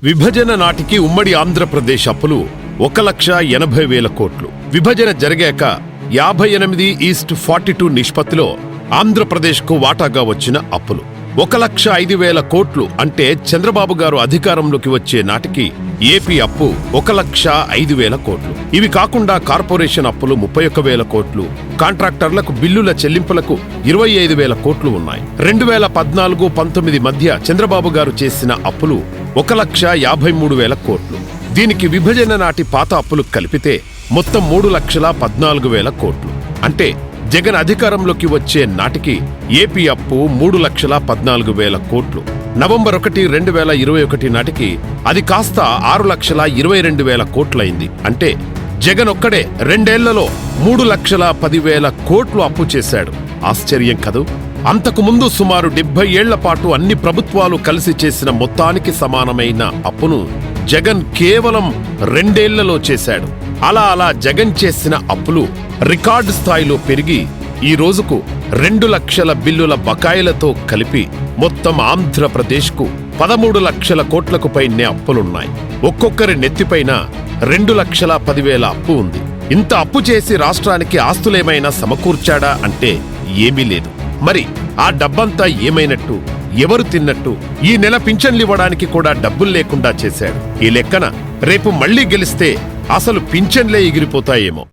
విభజన నాటికి ఉమ్మడి ఆంధ్రప్రదేశ్ అప్పులు 1,80,000 కోట్లు. విభజన జరిగాక 58:42 నిష్పత్తిలో ఆంధ్రప్రదేశ్కు వాటాగా వచ్చిన అప్పులు 1,05,000 కోట్లు. అంటే చంద్రబాబు గారు అధికారంలోకి వచ్చే నాటికి ఏపీ అప్పు 1,05,000 కోట్లు. ఇవి కాకుండా కార్పొరేషన్ అప్పులు 31,000 కోట్లు, కాంట్రాక్టర్లకు బిల్లుల చెల్లింపులకు 25,000 కోట్లు ఉన్నాయి. 2014-19 మధ్య చంద్రబాబు గారు చేసిన అప్పులు 1,53,000 కోట్లు. దీనికి విభజన నాటి పాత అప్పులు కలిపితే మొత్తం 3,14,000 కోట్లు. అంటే జగన్ అధికారంలోకి వచ్చే నాటికి ఏపీ అప్పు 3,14,000 కోట్లు. నవంబర్ 1, 2021 నాటికి అది కాస్త 6,22,000 కోట్లయింది. అంటే జగన్ ఒక్కడే 2 ఏళ్లలో 3,10,000 కోట్లు అప్పు చేశాడు. ఆశ్చర్యం కదూ! అంతకుముందు సుమారు 70 ఏళ్ల పాటు అన్ని ప్రభుత్వాలు కలిసి చేసిన మొత్తానికి సమానమైన అప్పును జగన్ కేవలం 2 ఏళ్లలో చేశాడు. అలా జగన్ చేసిన అప్పులు రికార్డు స్థాయిలో పెరిగి ఈ రోజుకు 2 లక్షల బిల్లుల బకాయిలతో కలిపి మొత్తం ఆంధ్రప్రదేశ్కు 13 లక్షల కోట్లకు పైనే అప్పులున్నాయి. ఒక్కొక్కరి నెత్తిపైన 2,10,000 అప్పు ఉంది. ఇంత అప్పు చేసి రాష్ట్రానికి ఆస్తులేమైనా సమకూర్చాడా అంటే ఏమీ లేదు. మరి ఆ డబ్బంతా ఏమైనట్టు? ఎవరు తిన్నట్టు? ఈ నెల పింఛన్లివ్వడానికి కూడా డబ్బులు లేకుండా చేశాడు. ఈ లెక్కన రేపు మళ్లీ గెలిస్తే అసలు పింఛన్లే ఎగిరిపోతాయేమో.